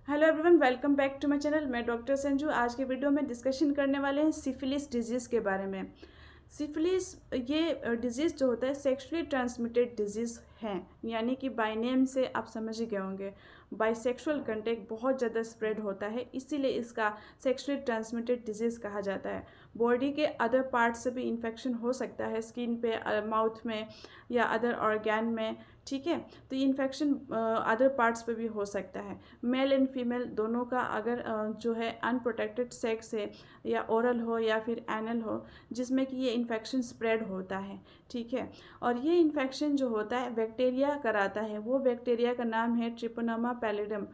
Hello everyone, welcome back to my channel. मैं doctor Sanju. आज के वीडियो में डिस्कशन करने वाले हैं सिफिलिस डिजीज़ के बारे में। सिफिलिस ये डिजीज़ जो होता है सेक्सुअली ट्रांसमिटेड डिजीज़ है, यानी कि बाय नेम से आप समझ ही गए होंगे। बाय सेक्सुअल कंटेक्ट बहुत ज़्यादा स्प्रेड होता है, इसीलिए इसका सेक्सुअली ट्रांसमिटेड डिजीज़ कहा जाता है। बॉडी के अदर पार्ट से भी इन्फेक्शन हो सकता है, स्किन पे, माउथ में या अदर ऑर्गैन में। ठीक है, तो ये इन्फेक्शन अदर पार्ट्स पे भी हो सकता है। मेल एंड फीमेल दोनों का अगर जो है अनप्रोटेक्टेड सेक्स है, या ओरल हो या फिर एनल हो, जिसमें कि ये इन्फेक्शन स्प्रेड होता है। ठीक है, और ये इन्फेक्शन जो होता है बैक्टीरिया कराता है। वो बैक्टीरिया का नाम है ट्रिपोनोमा पैलिडम।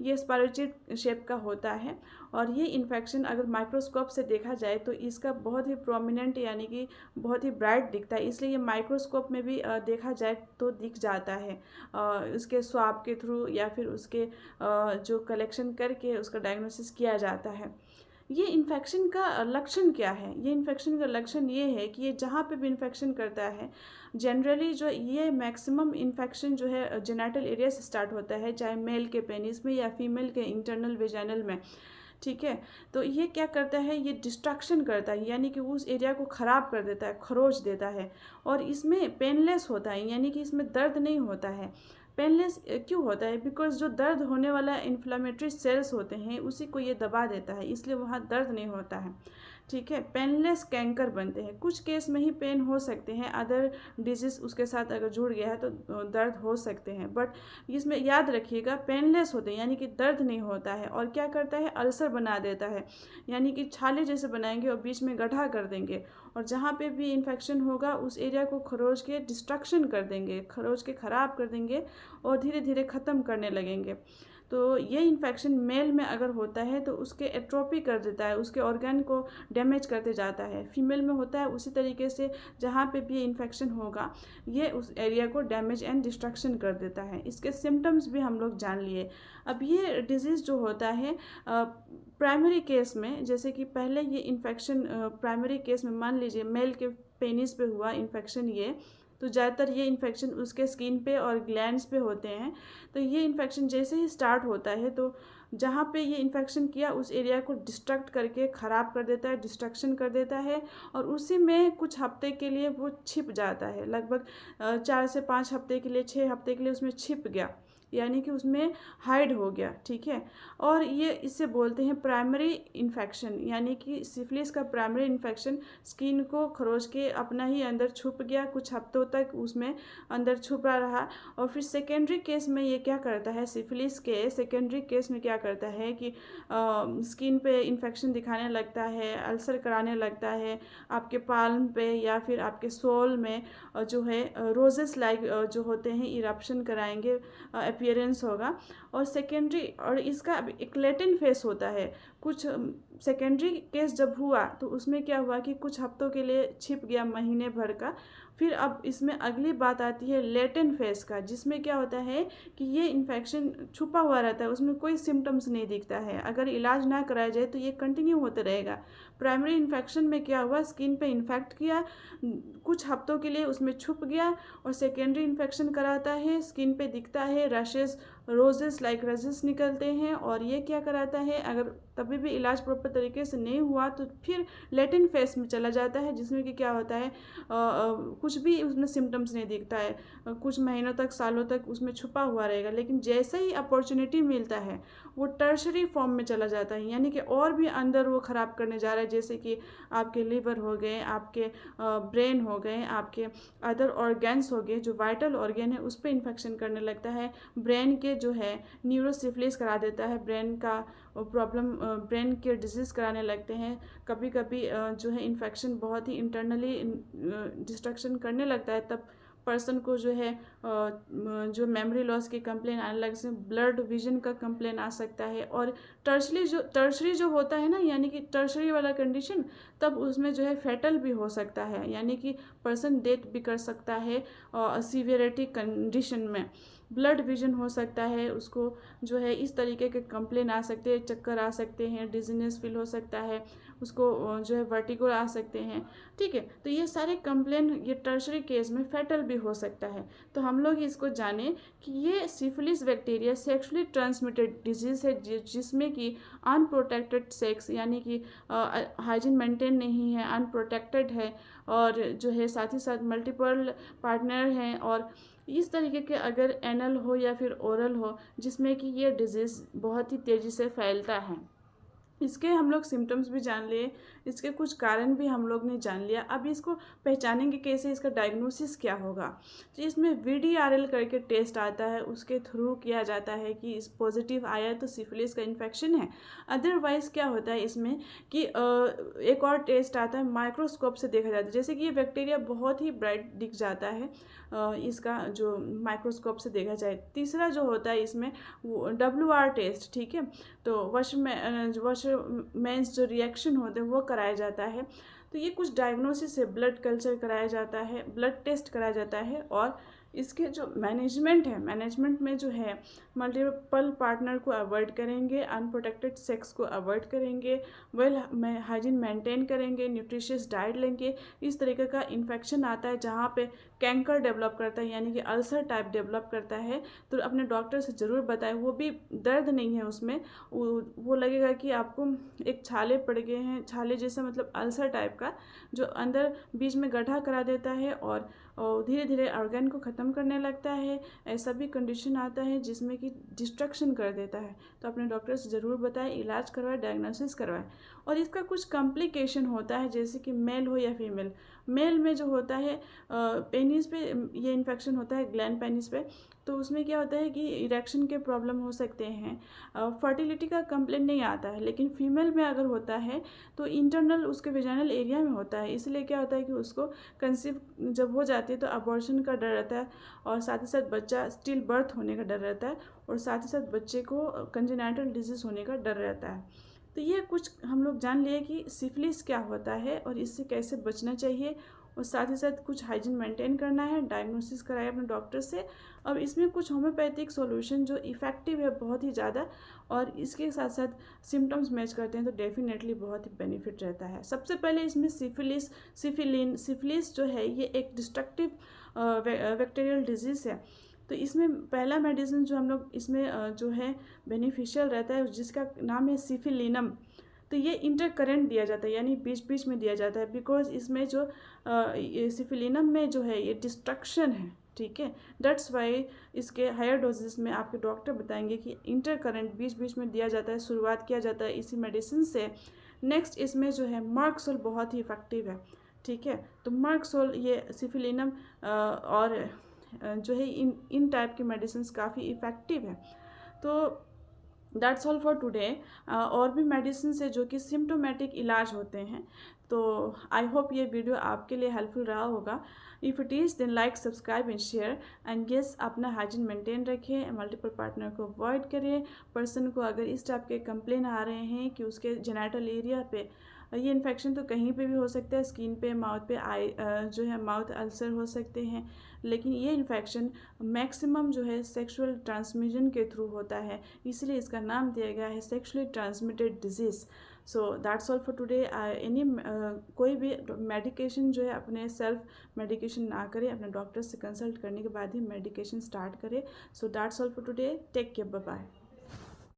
ये स्पायरोचिड शेप का होता है, और ये इन्फेक्शन अगर माइक्रोस्कोप से देखा जाए तो इसका बहुत ही प्रोमिनेंट यानी कि बहुत ही ब्राइट दिखता है, इसलिए ये माइक्रोस्कोप में भी देखा जाए तो दिख जाता है। उसके स्वाब के थ्रू या फिर उसके जो कलेक्शन करके उसका डायग्नोसिस किया जाता है। ये इन्फेक्शन का लक्षण क्या है? ये इन्फेक्शन का लक्षण ये है कि ये जहाँ पे भी इन्फेक्शन करता है, जनरली जो ये मैक्सिमम इन्फेक्शन जो है जेनिटल एरिया से स्टार्ट होता है, चाहे मेल के पेनिस में या फीमेल के इंटरनल वेजाइनल में। ठीक है, तो ये क्या करता है, ये डिस्ट्रक्शन करता है, यानी कि उस एरिया को ख़राब कर देता है, खरोच देता है। और इसमें पेनलेस होता है, यानी कि इसमें दर्द नहीं होता है। पेनलेस क्यों होता है? बिकॉज जो दर्द होने वाला इन्फ्लामेटरी सेल्स होते हैं उसी को ये दबा देता है, इसलिए वहाँ दर्द नहीं होता है। ठीक है, पेनलेस कैंकर बनते हैं। कुछ केस में ही पेन हो सकते हैं, अदर डिजीज़ उसके साथ अगर जुड़ गया है तो दर्द हो सकते हैं, बट इसमें याद रखिएगा पेनलेस होते हैं, यानी कि दर्द नहीं होता है। और क्या करता है, अल्सर बना देता है, यानी कि छाले जैसे बनाएंगे और बीच में गड्ढा कर देंगे, और जहाँ पे भी इन्फेक्शन होगा उस एरिया को खरोच के डिस्ट्रक्शन कर देंगे, खरोच के ख़राब कर देंगे और धीरे धीरे ख़त्म करने लगेंगे। तो ये इन्फेक्शन मेल में अगर होता है तो उसके एट्रोपी कर देता है, उसके ऑर्गन को डैमेज करते जाता है। फीमेल में होता है उसी तरीके से, जहाँ पे भी इन्फेक्शन होगा ये उस एरिया को डैमेज एंड डिस्ट्रक्शन कर देता है। इसके सिम्टम्स भी हम लोग जान लिए। अब ये डिजीज़ जो होता है प्राइमरी केस में, जैसे कि पहले ये इन्फेक्शन प्राइमरी केस में मान लीजिए मेल के पेनिस पे हुआ इन्फेक्शन, ये तो ज़्यादातर ये इन्फेक्शन उसके स्किन पे और ग्लैंड्स पे होते हैं। तो ये इन्फेक्शन जैसे ही स्टार्ट होता है तो जहाँ पे ये इन्फेक्शन किया उस एरिया को डिस्ट्रक्ट करके ख़राब कर देता है, डिस्ट्रक्शन कर देता है, और उसी में कुछ हफ्ते के लिए वो छिप जाता है। लगभग 4 से 5 हफ्ते के लिए, 6 हफ्ते के लिए उसमें छिप गया, यानी कि उसमें हाइड हो गया। ठीक है, और ये इसे बोलते हैं प्राइमरी इन्फेक्शन, यानी कि सिफिलिस का प्राइमरी इन्फेक्शन स्किन को खरोच के अपना ही अंदर छुप गया, कुछ हफ्तों तक उसमें अंदर छुपा रहा। और फिर सेकेंडरी केस में ये क्या करता है, सिफिलिस के सेकेंडरी केस में क्या करता है कि स्किन पे इन्फेक्शन दिखाने लगता है, अल्सर कराने लगता है, आपके पाल्म पे या फिर आपके सोल में जो है रोजेस लाइक जो होते हैं इरप्शन कराएंगे, अपीयरेंस होगा। और सेकेंडरी, और इसका एक लेटेंट फेस होता है। कुछ सेकेंडरी केस जब हुआ तो उसमें क्या हुआ कि कुछ हफ्तों के लिए छिप गया, महीने भर का। फिर अब इसमें अगली बात आती है लेटेंट फेस का, जिसमें क्या होता है कि ये इन्फेक्शन छुपा हुआ रहता है, उसमें कोई सिम्टम्स नहीं दिखता है। अगर इलाज ना कराया जाए तो ये कंटिन्यू होते रहेगा। प्राइमरी इन्फेक्शन में क्या हुआ, स्किन पे इन्फेक्ट किया, कुछ हफ्तों के लिए उसमें छुप गया, और सेकेंडरी इन्फेक्शन कराता है, स्किन पे दिखता है रशेस, रोजेस लाइक रजेस निकलते हैं। और ये क्या कराता है, अगर तभी भी इलाज प्रॉपर तरीके से नहीं हुआ तो फिर लेटेंट फेस में चला जाता है, जिसमें कि क्या होता है कुछ भी उसमें सिम्टम्स नहीं दिखता है, कुछ महीनों तक, सालों तक उसमें छुपा हुआ रहेगा। लेकिन जैसे ही अपॉर्चुनिटी मिलता है वो टर्शरी फॉर्म में चला जाता है, यानी कि और भी अंदर वो ख़राब करने जा रहा है, जैसे कि आपके लिवर हो गए, आपके ब्रेन हो गए, आपके अदर ऑर्गेन्स हो गए, जो वाइटल ऑर्गेन है उस पर इन्फेक्शन करने लगता है। ब्रेन के जो है न्यूरोसिफिलिस करा देता है, ब्रेन का प्रॉब्लम, ब्रेन के डिजीज़ कराने लगते हैं। कभी कभी जो है इन्फेक्शन बहुत ही इंटरनली डिस्ट्रक्शन करने लगता है, तब पर्सन को जो है जो मेमोरी लॉस की कंप्लेन आने लग से, ब्लड विजन का कंप्लेन आ सकता है। और टर्शरी जो होता है ना, यानी कि टर्शरी वाला कंडीशन, तब उसमें जो है फेटल भी हो सकता है, यानी कि पर्सन डेथ भी कर सकता है सीवियरिटी कंडीशन में। ब्लड विजन हो सकता है, उसको जो है इस तरीके के कंप्लेन आ सकते हैं, चक्कर आ सकते हैं, डिजीनेस फील हो सकता है, उसको जो है वर्टिगो आ सकते हैं। ठीक है, तो ये सारे कंप्लेन ये टर्शरी केस में फैटल भी हो सकता है। तो हम लोग इसको जाने कि ये syphilis bacteria sexually transmitted disease है जिसमें कि अनप्रोटेक्टेड सेक्स यानी कि हाइजीन मेंटेन नहीं है, अनप्रोटेक्टेड है, और जो है साथ ही साथ मल्टीपल पार्टनर हैं, और इस तरीके के अगर एनल हो या फिर ओरल हो जिसमें कि ये डिजीज़ बहुत ही तेज़ी से फैलता है। इसके हम लोग सिम्टम्स भी जान लिए, इसके कुछ कारण भी हम लोग ने जान लिया। अब इसको पहचानेंगे कैसे, इसका डायग्नोसिस क्या होगा। तो इसमें VDRL करके टेस्ट आता है, उसके थ्रू किया जाता है कि इस पॉजिटिव आया तो सिफिलिस का इन्फेक्शन है। अदरवाइज़ क्या होता है इसमें कि एक और टेस्ट आता है, माइक्रोस्कोप से देखा जाता है। जैसे कि ये बैक्टीरिया बहुत ही ब्राइट दिख जाता है इसका जो माइक्रोस्कोप से देखा जाए। तीसरा जो होता है इसमें WR टेस्ट, ठीक है, तो वॉशरमैन्स जो रिएक्शन होते हैं वो कराया जाता है। तो ये कुछ डायग्नोसिस है, ब्लड कल्चर कराया जाता है, ब्लड टेस्ट कराया जाता है, और इसके जो मैनेजमेंट है, मैनेजमेंट में जो है मल्टीपल पार्टनर को अवॉइड करेंगे, अनप्रोटेक्टेड सेक्स को अवॉइड करेंगे, वेल हाइजीन मेंटेन करेंगे, न्यूट्रिशियस डाइट लेंगे। इस तरीके का इन्फेक्शन आता है जहाँ पे कैंकर डेवलप करता है यानी कि अल्सर टाइप डेवलप करता है, तो अपने डॉक्टर से ज़रूर बताएं। वो भी दर्द नहीं है उसमें, वो लगेगा कि आपको एक छाले पड़ गए हैं, छाले जैसा मतलब अल्सर टाइप का जो अंदर बीच में गड्ढा करा देता है और धीरे धीरे ऑर्गन को ख़त्म करने लगता है। ऐसा भी कंडीशन आता है जिसमें कि डिस्ट्रक्शन कर देता है। तो अपने डॉक्टर से ज़रूर बताएं, इलाज करवाएं, डायग्नोसिस करवाएं। और इसका कुछ कॉम्प्लिकेशन होता है, जैसे कि मेल हो या फीमेल। मेल में जो होता है पेनिस पे ये इन्फेक्शन होता है, ग्लैंड पेनिस पे, तो उसमें क्या होता है कि इरेक्शन के प्रॉब्लम हो सकते हैं, फर्टिलिटी का कंप्लेंट नहीं आता है। लेकिन फीमेल में अगर होता है तो इंटरनल उसके वेजाइनल एरिया में होता है, इसलिए क्या होता है कि उसको कंसीव जब हो जाती है तो अबॉर्शन का डर रहता है, और साथ ही साथ बच्चा स्टिल बर्थ होने का डर रहता है, और साथ ही साथ बच्चे को कंजेनाइटल डिजीज़ होने का डर रहता है। तो ये कुछ हम लोग जान लिए कि सिफिलिस क्या होता है और इससे कैसे बचना चाहिए, और साथ ही साथ कुछ हाइजीन मेंटेन करना है, डायग्नोसिस कराए अपने डॉक्टर से। अब इसमें कुछ होम्योपैथिक सॉल्यूशन जो इफ़ेक्टिव है बहुत ही ज़्यादा, और इसके साथ साथ सिम्टम्स मैच करते हैं तो डेफिनेटली बहुत ही बेनिफिट रहता है। सबसे पहले इसमें सिफिलिस जो है ये एक डिस्ट्रक्टिव बैक्टीरियल डिजीज़ है। तो इसमें पहला मेडिसिन जो हम लोग इसमें जो है बेनिफिशियल रहता है जिसका नाम है सिफिलिनम। तो ये इंटरकरेंट दिया जाता है यानी बीच बीच में दिया जाता है, बिकॉज इसमें जो सिफिलिनम में जो है ये डिस्ट्रक्शन है, ठीक है। दैट्स वाई इसके हायर डोजेस में आपके डॉक्टर बताएंगे कि इंटरकरेंट बीच बीच में दिया जाता है, शुरुआत किया जाता है इसी मेडिसिन से। नेक्स्ट इसमें जो है मर्कसोल बहुत ही इफ़ेक्टिव है, ठीक है। तो मर्कसोल ये सिफिलिनम और जो है इन टाइप की मेडिसिन काफ़ी इफ़ेक्टिव है। तो दैट्स ऑल फॉर टुडे। और भी मेडिसिन है जो कि सिम्टोमेटिक इलाज होते हैं। तो आई होप ये वीडियो आपके लिए हेल्पफुल रहा होगा। If it is then like, subscribe and share, and yes अपना हाइजीन मेंटेन रखें, मल्टीपल पार्टनर को अवॉइड करें। पर्सन को अगर इस टाइप के कंप्लेन आ रहे हैं कि उसके जेनिटल एरिया पे ये इन्फेक्शन तो कहीं पे भी हो सकता है, स्किन पे, माउथ पे, आई जो है माउथ अल्सर हो सकते हैं, लेकिन ये इन्फेक्शन मैक्सिमम जो है सेक्सुअल ट्रांसमिशन के थ्रू होता है, इसलिए इसका नाम दिया गया है sexually transmitted disease. So that's all for today. कोई भी मेडिकेशन जो है अपने सेल्फ मेडिकेशन ना करें, अपने डॉक्टर से कंसल्ट करने के बाद ही मेडिकेशन स्टार्ट करें। So that's all for today. Take care, bye bye.